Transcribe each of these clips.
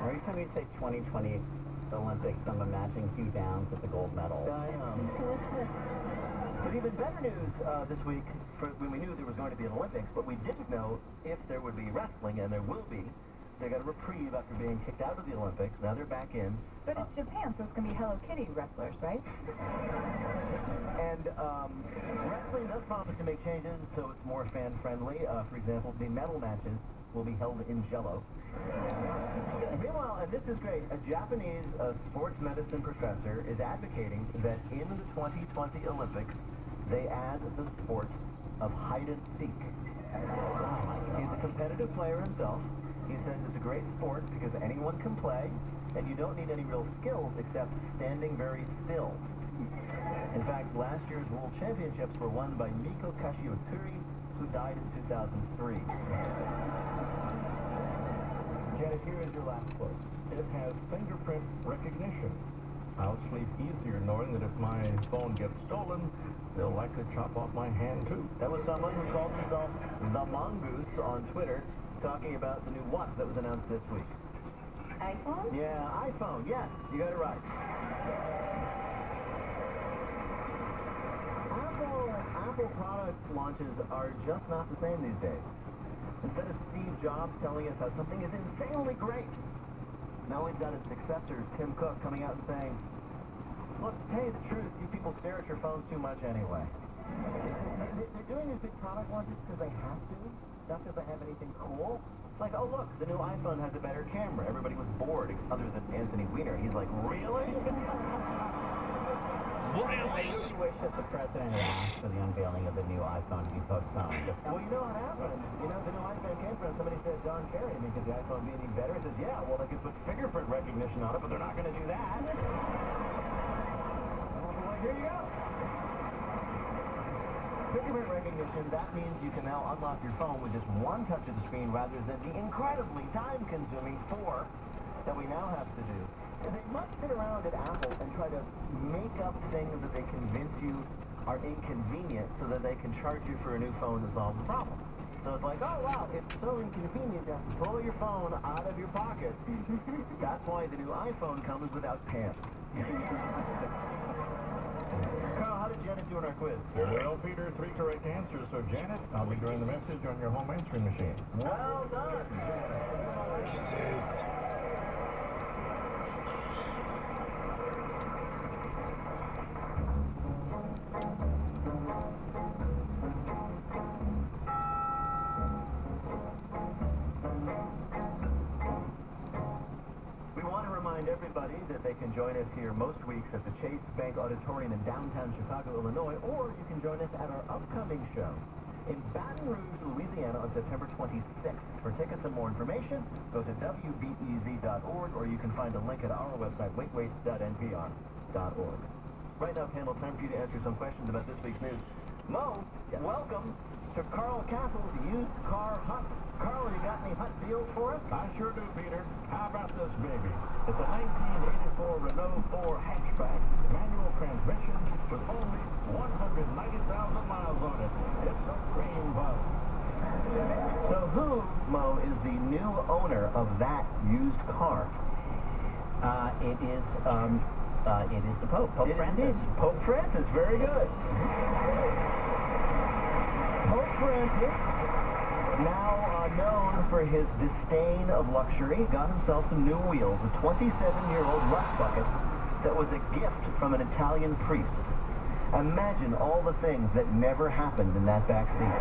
Every time you say 2020 Olympics, I'm imagining Hugh Downs with the gold medal. I know. But even better news this week, when we knew there was going to be an Olympics, but we didn't know if there would be wrestling, and there will be. They got a reprieve after being kicked out of the Olympics. Now they're back in. But it's Japan, so it's going to be Hello Kitty wrestlers, right? And wrestling does promise to make changes so it's more fan-friendly. For example, the medal matches will be held in Jell-O. Meanwhile, and this is great, a Japanese sports medicine professor is advocating that in the 2020 Olympics, they add the sport of hide-and-seek. He's a competitive player himself. He says it's a great sport because anyone can play, and you don't need any real skills except standing very still. In fact, last year's World Championships were won by Miko Kashioturi, who died in 2003. Janet, here is your last quote. It has fingerprint recognition. I'll sleep easier knowing that if my phone gets stolen, they'll likely chop off my hand, too. That was someone who called himself the Mongoose on Twitter, talking about the new watch that was announced this week. iPhone? Yeah, iPhone. Yes, you got it right. Apple product launches are just not the same these days. Instead of Steve Jobs telling us how something is insanely great, now we've got his successor, Tim Cook, coming out and saying, look, to tell you the truth, you people stare at your phones too much anyway. They're doing these big product launches because they have to, not because they have anything cool. It's like, oh, look, the new iPhone has a better camera. Everybody was bored, other than Anthony Weiner. He's like, really? I really wish that the president had asked for the unveiling of the new iPhone to be postponed. Well, you know what happened? You know, the new iPhone came from somebody said, John Kerry, I mean, could the iPhone be any better? He says, yeah, well, they could put fingerprint recognition on it, but they're not going to do that. Well, here you go. Fingerprint recognition, that means you can now unlock your phone with just one touch of the screen rather than the incredibly time-consuming 4 that we now have to do. And they must sit around at Apple and try to make up things that they convince you are inconvenient so that they can charge you for a new phone to solve the problem. So it's like, oh, wow, it's so inconvenient to have to pull your phone out of your pocket. That's why the new iPhone comes without pants. Carl, how did Janet do in our quiz? Well, Peter, 3 correct answers. So, Janet, I'll be doing the message on your home answering machine. Well done, Janet. Kisses. Everybody that they can join us here most weeks at the Chase Bank Auditorium in downtown Chicago, Illinois, or you can join us at our upcoming show in Baton Rouge, Louisiana on September 26th. For tickets and more information, go to wbez.org, or you can find a link at our website, waitwait.npr.org. Right now, panel, time for you to answer some questions about this week's news. Mo, yes. Welcome to Carl Castle's Used Car Hut. Carl, you got any hut deals for us? I sure do, Peter. How about this baby? It's a 1984 Renault 4 hatchback, manual transmission with only 190,000 miles on it. It's a cream bus. So who, Mo, is the new owner of that used car? It is the Pope, Pope Francis. Pope Francis, very good. Pope Francis, now known for his disdain of luxury, got himself some new wheels, a 27-year-old rust bucket that was a gift from an Italian priest. Imagine all the things that never happened in that back seat.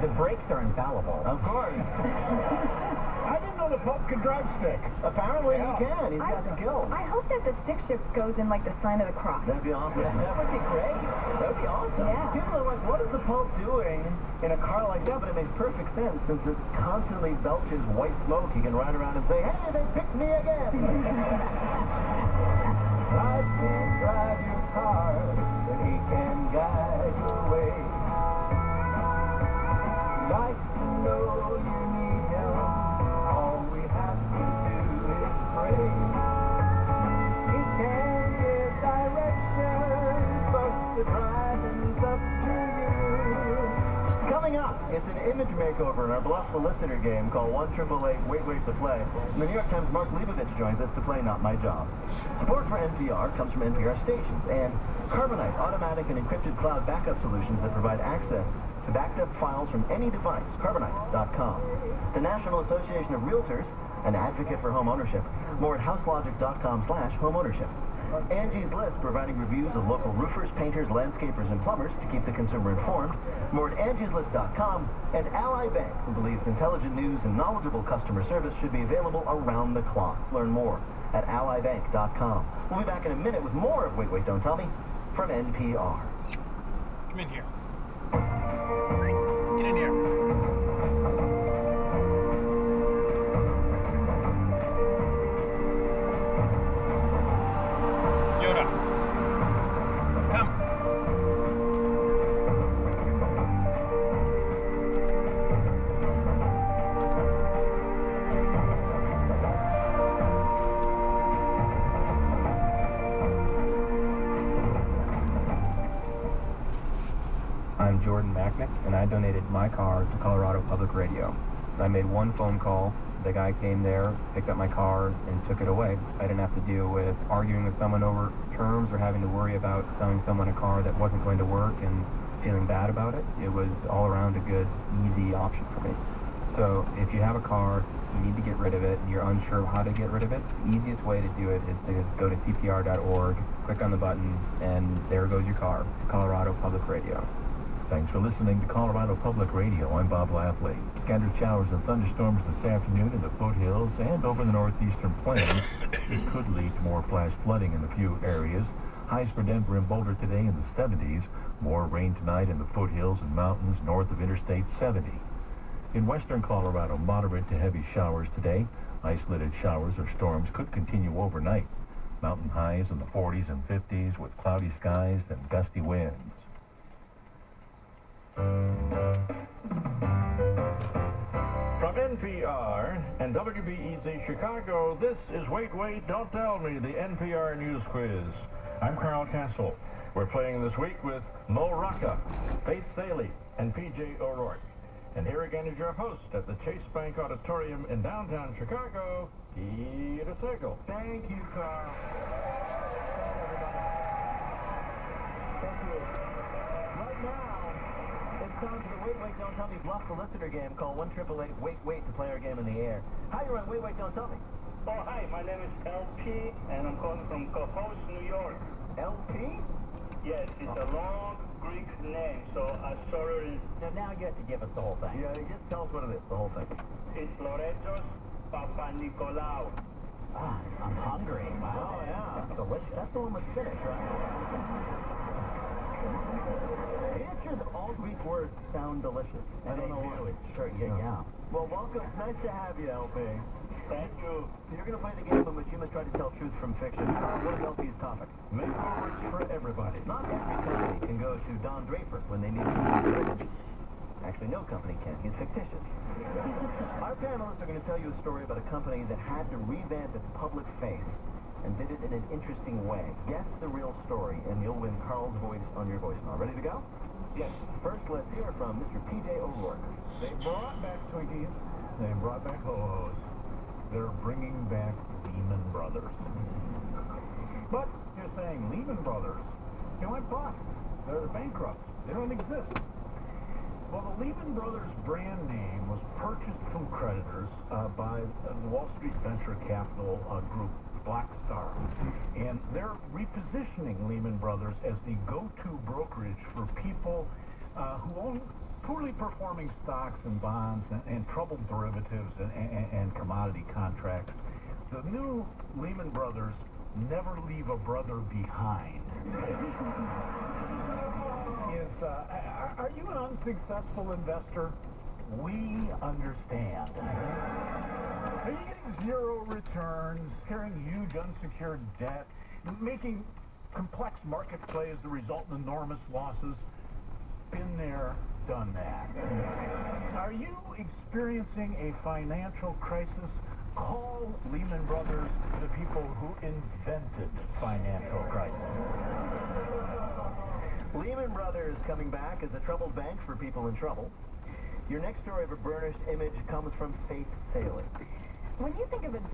The brakes are infallible. Of course. I didn't know the Pope could drive stick. Apparently he can. He's got the gills. I hope that the stick shift goes in like the sign of the cross. That'd be awesome. That would be great. That would be awesome. Yeah. People are like, what is the Pope doing in a car like that? But it makes perfect sense since it constantly belches white smoke. He can ride around and say, hey, they picked me again. I can drive your car, and he can guide your way. Like to know you need him. All we have to do is pray. He can give directions, but the driving's up to you. Coming up in It's an image makeover in our Bluff Solicitor game called 1-888-WAIT-WAIT to play. And the New York Times' Mark Leibovich joins us to play Not My Job. Support for NPR comes from NPR stations and Carbonite, automatic and encrypted cloud backup solutions that provide access to backed up files from any device. Carbonite.com. The National Association of Realtors, an advocate for home ownership. More at houselogic.com/homeownership. Angie's List, providing reviews of local roofers, painters, landscapers, and plumbers to keep the consumer informed. More at angieslist.com. And Ally Bank, who believes intelligent news and knowledgeable customer service should be available around the clock. Learn more at allybank.com. We'll be back in a minute with more of Wait, Wait, Don't Tell Me from NPR. Come in here. Get in here. Yoda. Come. I'm Jordan Macknick, and I donated my car to Colorado Public Radio. I made one phone call. The guy came there, picked up my car, and took it away. I didn't have to deal with arguing with someone over terms or having to worry about selling someone a car that wasn't going to work and feeling bad about it. It was all around a good, easy option for me. So if you have a car, you need to get rid of it, and you're unsure of how to get rid of it, the easiest way to do it is to go to cpr.org, click on the button, and there goes your car, Colorado Public Radio. Thanks for listening to Colorado Public Radio. I'm Bob Lafley. Scattered showers and thunderstorms this afternoon in the foothills and over the northeastern plains. This could lead to more flash flooding in a few areas. Highs for Denver and Boulder today in the 70s. More rain tonight in the foothills and mountains north of Interstate 70. In western Colorado, moderate to heavy showers today. Isolated showers or storms could continue overnight. Mountain highs in the 40s and 50s with cloudy skies and gusty winds. From NPR and WBEZ Chicago, this is Wait, Wait, Don't Tell Me, the NPR News Quiz. I'm Carl Castle. We're playing this week with Mo Rocca, Faith Saley, and P.J. O'Rourke. And here again is your host at the Chase Bank Auditorium in downtown Chicago, Peter Sagal. Thank you, Carl. Thank you. Right now, it's time for the Wait, Wait, Don't Tell Me Bluff Solicitor game called 1-888-WAIT-WAIT to play our game in the air. Hi, you're on Wait, Wait, Don't Tell Me. Oh, hi, my name is LP, and I'm calling from Cohoes, New York. LP? Yes, it's a long Greek name, so I sort of... Now you have to give us the whole thing. Yeah, just tell us what it is, the whole thing. It's Loretos Papanikolaou. Ah, I'm hungry. Wow. Oh, yeah. That's delicious. That's the one with spinach, right? Answers all Greek words sound delicious. I don't know why. Sure, yeah. Well, welcome. It's nice to have you, LP. Thank you. You're going to play the game in which you must try to tell truth from fiction. What is LP's topic? Makeovers for everybody. Not every company can go to Don Draper when they need to. Actually, no company can. He's fictitious. Our panelists are going to tell you a story about a company that had to revamp its public face and did it in an interesting way. Guess the real story, and you'll win Carl's voice on your voicemail. Ready to go? Yes. First, let's hear from Mr. P.J. O'Rourke. They brought back Twinkies. They brought back Ho-Hos. They're bringing back Lehman Brothers. But you're saying Lehman Brothers, they went bust. They're bankrupt. They don't exist. Well, the Lehman Brothers brand name was purchased from creditors by the Wall Street venture capital group Blackstar. And they're repositioning Lehman Brothers as the go-to brokerage for people who own poorly performing stocks and bonds and troubled derivatives and commodity contracts. The new Lehman Brothers never leave a brother behind. Are you an unsuccessful investor? We understand. Are you getting zero returns, carrying huge unsecured debt, making complex market plays that result in enormous losses? Been there, done that. Are you experiencing a financial crisis? Call Lehman Brothers, the people who invented financial crisis. Lehman Brothers coming back as a troubled bank for people in trouble. Your next story of a burnished image comes from Faith Saley. When you think of a